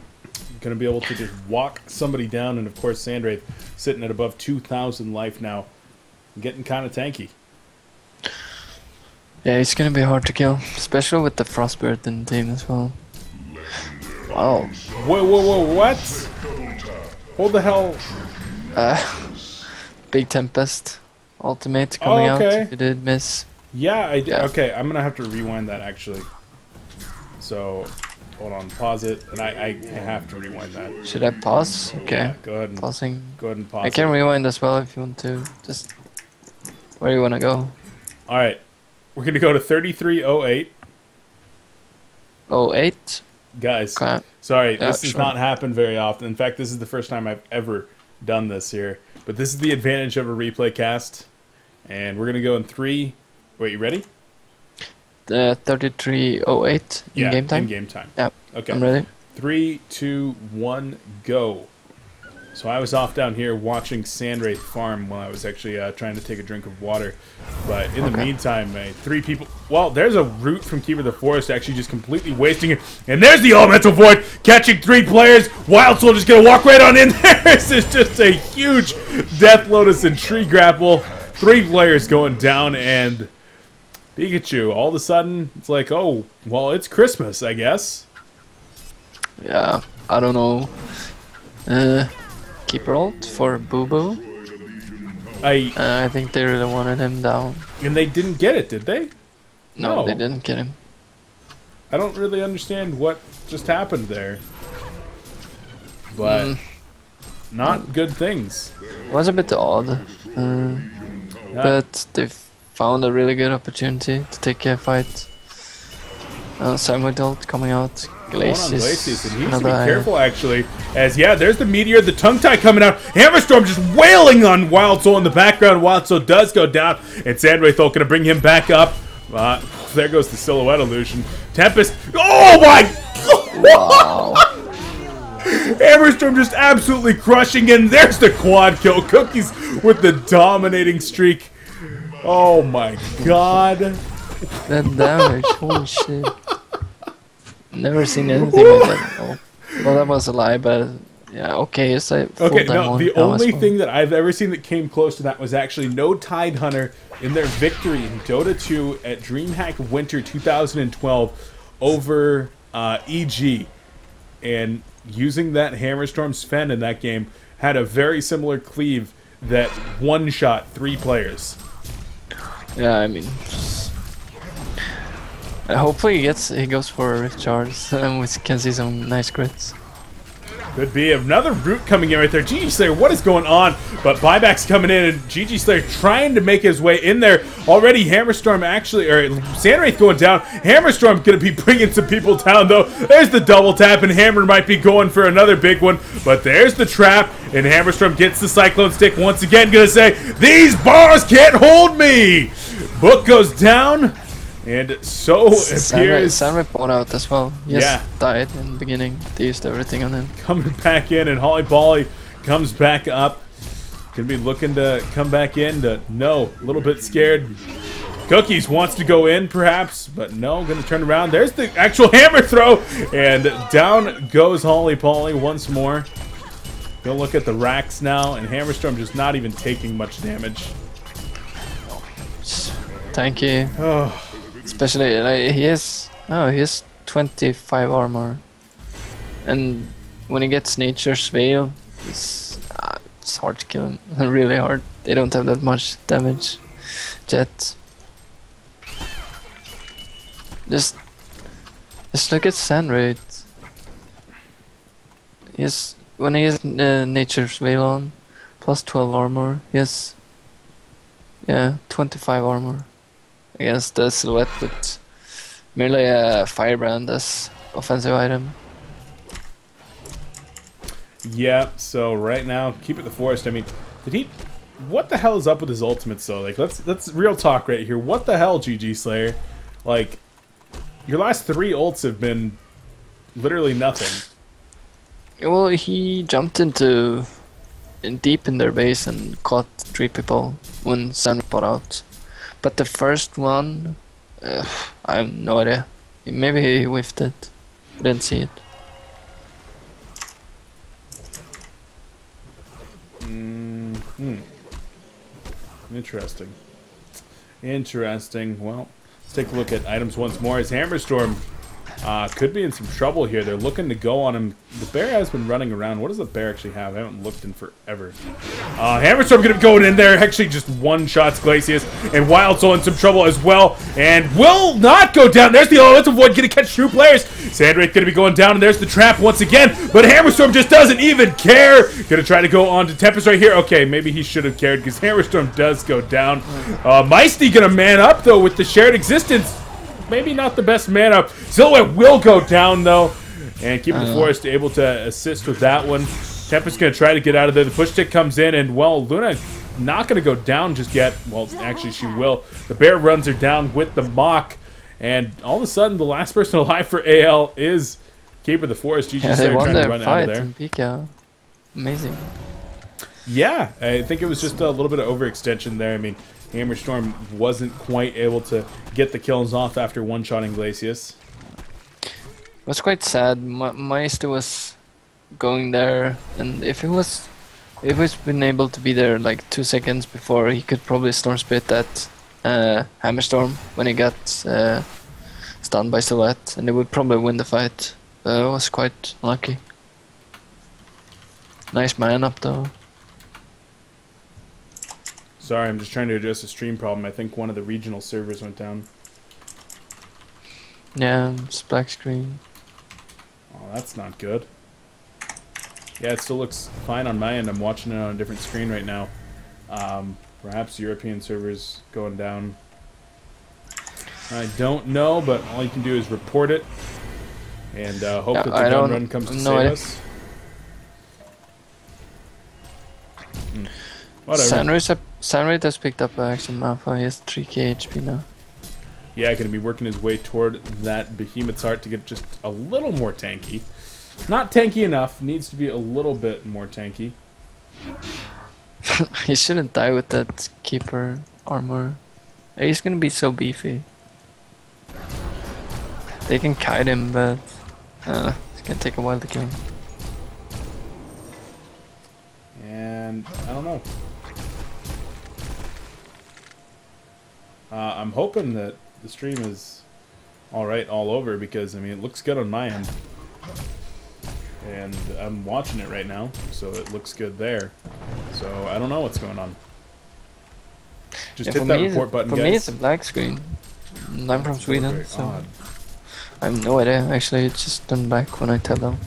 A: Going to be able to just walk somebody down. And, of course, Sandwraith sitting at above 2,000 life now. Getting kind of tanky.
B: Yeah, it's going to be hard to kill. Especially with the Frostbird in the team as well. Wow.
A: Whoa, what? Hold the hell.
B: Big Tempest ultimate coming out. You did miss.
A: Yeah, I did. Yeah. Okay, I'm gonna have to rewind that actually. So, hold on, pause it, and I have to rewind that.
B: Should I pause? Okay.
A: Yeah, go ahead and
B: pausing.
A: Go ahead and pause.
B: I can rewind as well if you want to. Just where you wanna go.
A: All right, we're gonna go to 3308.
B: 08.
A: Guys,
B: okay.
A: Sorry, this does not happen very often. In fact, this is the first time I've ever done this here. But this is the advantage of a replay cast. And we're going to go in 3. Wait, you ready?
B: 3308 in game time?
A: in game time.
B: Yeah,
A: okay.
B: I'm ready.
A: 3, 2, 1, go. So I was off down here watching Sandwraith farm while I was actually trying to take a drink of water. But in the meantime, 3 people... Well, there's a root from Keeper of the Forest actually just completely wasting it. And there's the Elemental Void catching 3 players. Wild Soul just going to walk right on in there. This is just a huge Death Lotus and Tree Grapple. 3 players going down, and Pikachu, all of a sudden, it's like, oh, well, it's Christmas, I guess.
B: Yeah, I don't know. Keeper ult for Boo Boo. I think they really wanted him down.
A: And they didn't get it, did they?
B: No, they didn't get him.
A: I don't really understand what just happened there. But not good things.
B: It was a bit odd. But they found a really good opportunity to take a fight. Simon ult coming out. Glacius.
A: And he needs to be careful, actually. As, yeah, there's the Meteor, the Tongue Tie coming out. Hammerstorm just wailing on Wild Soul in the background. Wild Soul does go down. And Sandwraith going to bring him back up. There goes the Silhouette illusion. Tempest. Oh, my
B: Wow.
A: Hammerstorm just absolutely crushing, and there's the quad kill. Cookies with the dominating streak. Oh my god.
B: That damage, holy shit. Never seen anything like that. Oh. Well, that was a lie, but yeah, okay, it's like full
A: Okay, no, the only
B: well.
A: thing that I've ever seen that came close to that was actually no Tidehunter in their victory in Dota 2 at DreamHack Winter 2012 over EG. And using that Hammerstorm Sven in that game had a very similar cleave that one-shot 3 players.
B: Yeah, I mean, hopefully he goes for a Rift Charge and we can see some nice crits.
A: Could be another root coming in right there. GG Slayer, what is going on? But buyback's coming in, and GG Slayer trying to make his way in there. Already Hammerstorm actually, or Sandwraith going down. Hammerstorm going to be bringing some people down, though. There's the double tap, and Hammer might be going for another big one. But there's the trap, and Hammerstorm gets the Cyclone Stick once again. Going to say, these bars can't hold me! Book goes down. And so appears...
B: Sandwraith bought out as well. He died in the beginning. They used everything on him.
A: Coming back in, and Holly Polly comes back up. Gonna be looking to come back in. No, a little bit scared. Cookies wants to go in, perhaps, but no, gonna turn around. There's the actual hammer throw, and down goes Holly Polly once more. Go look at the racks now, and Hammerstorm just not even taking much damage.
B: Thank you.
A: Oh.
B: Especially, like, he has 25 armor, and when he gets Nature's Veil, it's hard to kill him. Really hard. They don't have that much damage. Jet. Just look at Sandwraith. When he has Nature's Veil on, plus 12 armor. He has 25 armor. Against the Silhouette with merely a Firebrand as offensive item.
A: Yeah, so right now, keep it the forest. I mean, did he... What the hell is up with his ultimates, though? Like, let's real talk right here. What the hell, GG Slayer? Like, your last 3 ults have been literally nothing.
B: Well, he jumped deep in their base and caught 3 people when Sun bought out. But the first one, I have no idea. Maybe he whiffed it. Didn't see it.
A: Interesting. Interesting. Well, let's take a look at items once more. As Hammerstorm could be in some trouble here. They're looking to go on him. The bear has been running around. What does the bear actually have? I haven't looked in forever. Hammerstorm going to be going in there. Actually, just one-shots Glacius. And Wild Soul in some trouble as well. And will not go down. There's the Elemental Void going to catch 2 players. Sandwraith going to be going down. And there's the trap once again. But Hammerstorm just doesn't even care. Going to try to go on to Tempest right here. Okay, maybe he should have cared because Hammerstorm does go down. Meisty going to man up, though, with the shared existence. Maybe not the best man up. Silhouette will go down, though. And Keep the Forest able to assist with that one. Tempest going to try to get out of there. The push stick comes in, and, well, Luna not going to go down just yet. Well, actually, she will. The bear runs her down with the mock. And all of a sudden, the last person alive for AL is Keep the Forest. GG
B: they won
A: trying
B: their
A: to run
B: fight
A: out of there.
B: in Pika. Amazing.
A: Yeah, I think it was just a little bit of overextension there. I mean, Hammerstorm wasn't quite able to get the kills off after one-shotting Glacius.
B: It was quite sad. Meister was going there, and if he was been able to be there like 2 seconds before, he could probably Storm Spit that Hammerstorm when he got stunned by Silhouette, and they would probably win the fight. It was quite lucky. Nice man up though.
A: Sorry, I'm just trying to address a stream problem. I think one of the regional servers went down.
B: Yeah, it's black screen.
A: Oh, that's not good. Yeah, it still looks fine on my end. I'm watching it on a different screen right now. Perhaps European servers going down. I don't know, but all you can do is report it. And hope that the gun run comes to save us.
B: Whatever. Sandwraith has picked up action map. He has 3k HP now.
A: Yeah, going to be working his way toward that Behemoth's Heart to get just a little more tanky. Not tanky enough. Needs to be a little bit more tanky.
B: He shouldn't die with that keeper armor. He's gonna be so beefy. They can kite him, but it's gonna take a while to kill him.
A: And I don't know. I'm hoping that the stream is alright all over, because I mean it looks good on my end. And I'm watching it right now, so it looks good there. So I don't know what's going on. Just hit that report button, guys.
B: For me it's a black screen. I'm from Sweden, so
A: odd.
B: I have no idea. Actually, it just turned black when I tell them.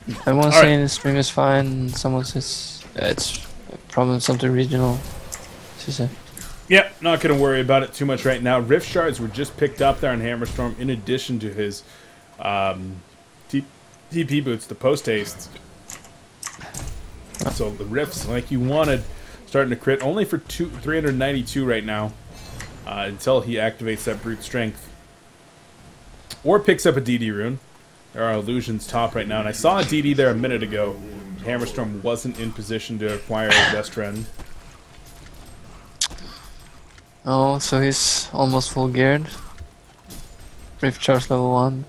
B: Everyone's
A: All right.
B: saying the stream is fine, someone says it's probably something regional. She said.
A: Yep, not going to worry about it too much right now. Rift Shards were just picked up there on Hammerstorm in addition to his TP boots, the post hastes. So the Rifts, like you wanted, starting to crit only for 392 right now until he activates that Brute Strength. Or picks up a DD rune. There are illusions top right now, and I saw a DD there a minute ago. Hammerstorm wasn't in position to acquire his best friend.
B: Oh, so he's almost full geared. Rift charge level 1.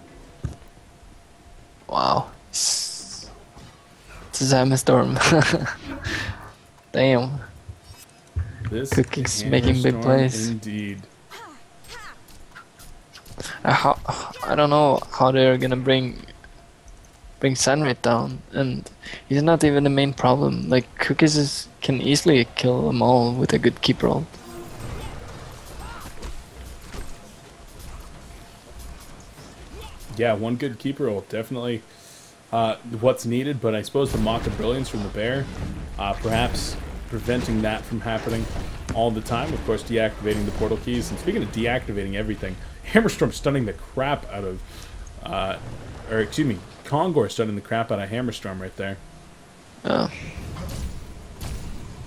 B: Wow. It's a Zamestorm. Damn.
A: This
B: Cookie's making big
A: Hammerstorm
B: plays.
A: Indeed.
B: I don't know how they're gonna bring Sandrate down, and he's not even the main problem. Like Cookies can easily kill them all with a good keep roll.
A: Yeah, one good keeper roll, definitely what's needed, but I suppose the Mock of Brilliance from the Bear, perhaps preventing that from happening all the time. Of course, deactivating the portal keys, and speaking of deactivating everything, Hammerstorm stunning the crap out of, or excuse me, Kongor stunning the crap out of Hammerstorm right there.
B: Oh.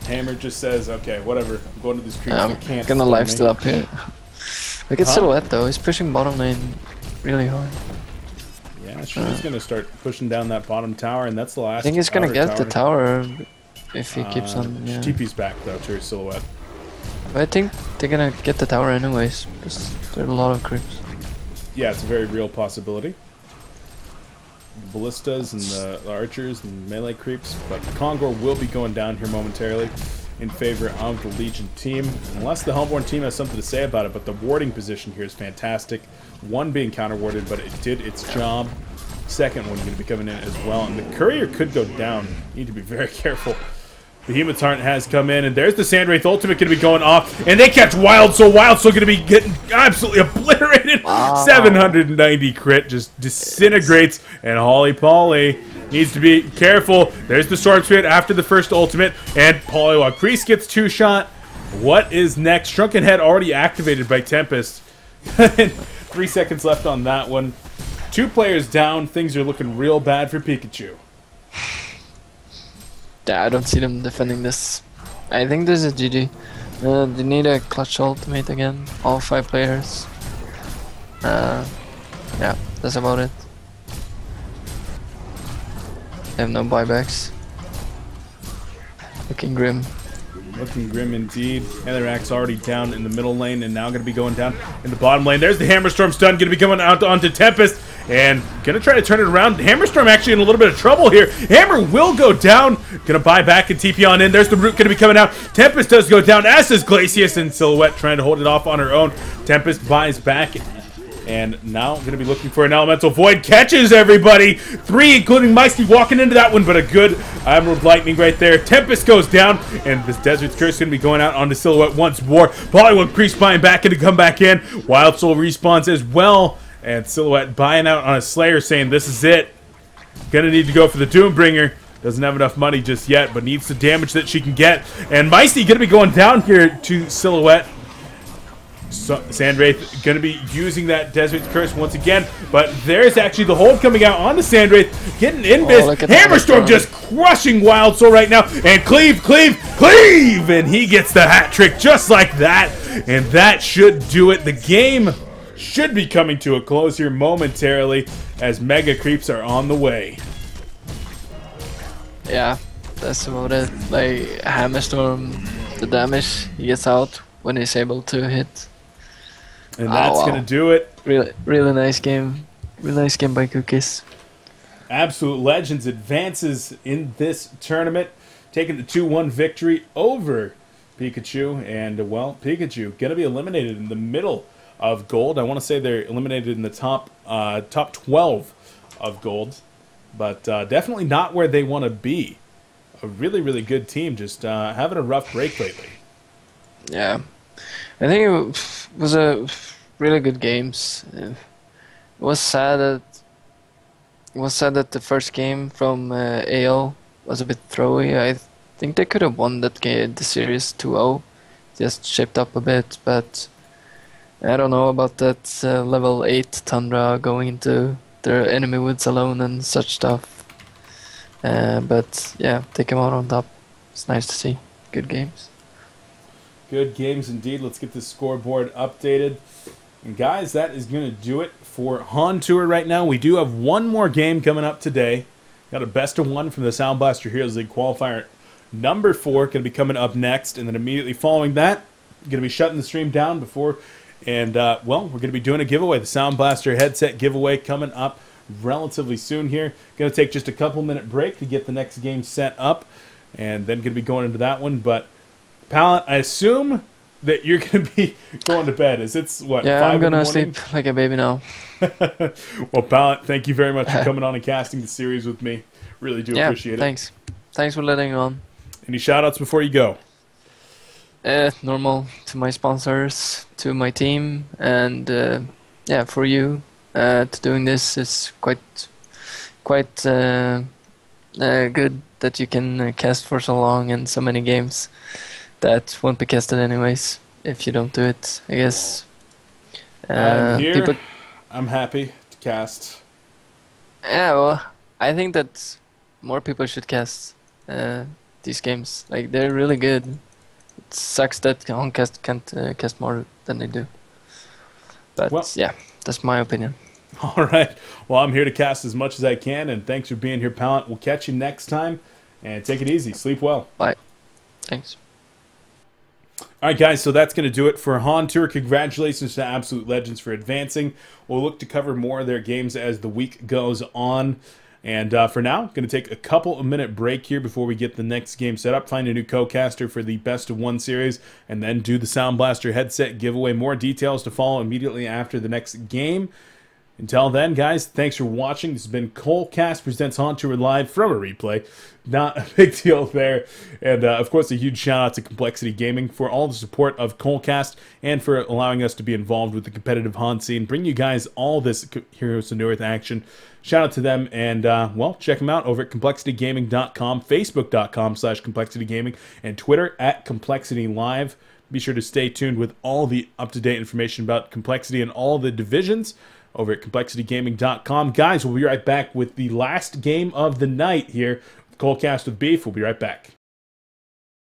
A: Hammer just says, okay, whatever, I'm going to these creeps,
B: I'm
A: they can't
B: gonna
A: stun
B: lifesteal
A: me.
B: up here. Look at Silhouette though, he's pushing bottom lane really hard.
A: Yeah, she's going to start pushing down that bottom tower, and that's the last
B: I think he's gonna
A: outer
B: get the tower if he keeps on. Yeah.
A: TP's back, though, to her Silhouette.
B: But I think they're gonna get the tower anyways, because there are a lot of creeps.
A: Yeah, it's a very real possibility. The ballistas and the archers and melee creeps, but Kongor will be going down here momentarily in favor of the Legion team, unless the Hellborn team has something to say about it. But the warding position here is fantastic. One being counter warded, but it did its job. Second one going to be coming in as well, and the courier could go down. You need to be very careful. Behemoth's Heart has come in, and there's the Sandwraith ultimate going to be going off, and they catch Wild Soul. Wild Soul going to be getting absolutely obliterated.
B: Wow.
A: 790 crit, just disintegrates, and Holly Polly needs to be careful. There's the Storm Spirit after the first ultimate, and Polly Priest gets 2-shot. What is next? Shrunken Head already activated by Tempest. 3 seconds left on that one. 2 players down. Things are looking real bad for Pikachu.
B: Yeah, I don't see them defending this. I think this is GG. They need a clutch ultimate again. All 5 players. Yeah, that's about it. They have no buybacks. Looking grim.
A: Looking grim indeed. Heatherax already down in the middle lane, and now going to be going down in the bottom lane. There's the Hammerstorm stun, going to be coming out onto Tempest, and going to try to turn it around. Hammerstorm actually in a little bit of trouble here. Hammer will go down. Going to buy back and TP on in. There's the Root going to be coming out. Tempest does go down, as does Glacius, and Silhouette trying to hold it off on her own. Tempest buys back, and now going to be looking for an Elemental Void. Catches everybody. 3, including Meisty, walking into that one, but a good Emerald Lightning right there. Tempest goes down, and this Desert's Curse is going to be going out onto Silhouette once more. Bollywood Priest buying back and to come back in. Wild Soul respawns as well, and Silhouette buying out on a Slayer, saying this is it. Gonna need to go for the Doombringer. Doesn't have enough money just yet, but needs the damage that she can get. And Meisty going to be going down here to Silhouette. So, Sandwraith going to be using that Desert's Curse once again, but there's actually the hold coming out on the Sandwraith, getting invis. Hammerstorm just crushing Wild Soul right now, and cleave, and he gets the hat trick just like that. And that should do it. The game should be coming to a close here momentarily as Mega Creeps are on the way.
B: Yeah, that's about it. Like, Hammerstorm, the damage he gets out when he's able to hit.
A: And that's
B: wow.
A: going to do it.
B: Really nice game. Really nice game by Cookies.
A: Absolute Legends advances in this tournament, taking the 2-1 victory over Pikachu. And, well, Pikachu going to be eliminated in the middle of gold. I want to say they're eliminated in the top 12 of gold, but definitely not where they want to be. A really, really good team, just having a rough break lately.
B: Yeah, I think it was a really good games. It was sad that the first game from AL was a bit throwy. I think they could have won that game, the series 2-0, just shaped up a bit, but I don't know about that level 8 Tundra going into their enemy woods alone and such stuff. But yeah, they came out on top. It's nice to see. Good games.
A: Good games indeed. Let's get the scoreboard updated. And guys, that is going to do it for HoN Tour right now. We do have one more game coming up today. Got a best of one from the Sound Blaster Heroes League qualifier number 4 going to be coming up next, and then immediately following that, going to be shutting the stream down before. And, well, we're going to be doing a giveaway, the Sound Blaster headset giveaway coming up relatively soon here. Going to take just a couple-minute break to get the next game set up, and then going to be going into that one. But, Pallet, I assume that you're going to be going to bed. It's, what, 5 in the morning?
B: Yeah, I'm going to sleep like a baby now.
A: Well, Pallet, thank you very much for coming on and casting the series with me. Really do appreciate it.
B: Thanks. Thanks for letting me on.
A: Any shout-outs before you go?
B: Normal to my sponsors, to my team, and yeah, for you to doing this is quite good that you can cast for so long and so many games that won't be casted anyways if you don't do it, I guess.
A: I'm here. I'm happy to cast.
B: Yeah, well, I think that more people should cast these games. Like, they're really good. It sucks that HoNcast can't cast more than they do. But, well, yeah, that's my opinion.
A: All right. Well, I'm here to cast as much as I can, and thanks for being here, Pallet. We'll catch you next time, and take it easy. Sleep well.
B: Bye. Thanks.
A: All right, guys, so that's going to do it for HoN Tour. Congratulations to Absolute Legends for advancing. We'll look to cover more of their games as the week goes on. And for now, going to take a couple-minute break here before we get the next game set up, find a new co-caster for the Best of One series, and then do the Sound Blaster headset giveaway. More details to follow immediately after the next game. Until then, guys, thanks for watching. This has been coLcast presents HoN Tour live from a replay. Not a big deal there. And, of course, a huge shout-out to Complexity Gaming for all the support of coLcast and for allowing us to be involved with the competitive HoN scene, bring you guys all this Heroes of Newerth action. Shout out to them, and, well, check them out over at ComplexityGaming.com, Facebook.com/ComplexityGaming, and Twitter at ComplexityLive. Be sure to stay tuned with all the up-to-date information about Complexity and all the divisions over at ComplexityGaming.com. Guys, we'll be right back with the last game of the night here. coLcast with Beef. We'll be right back.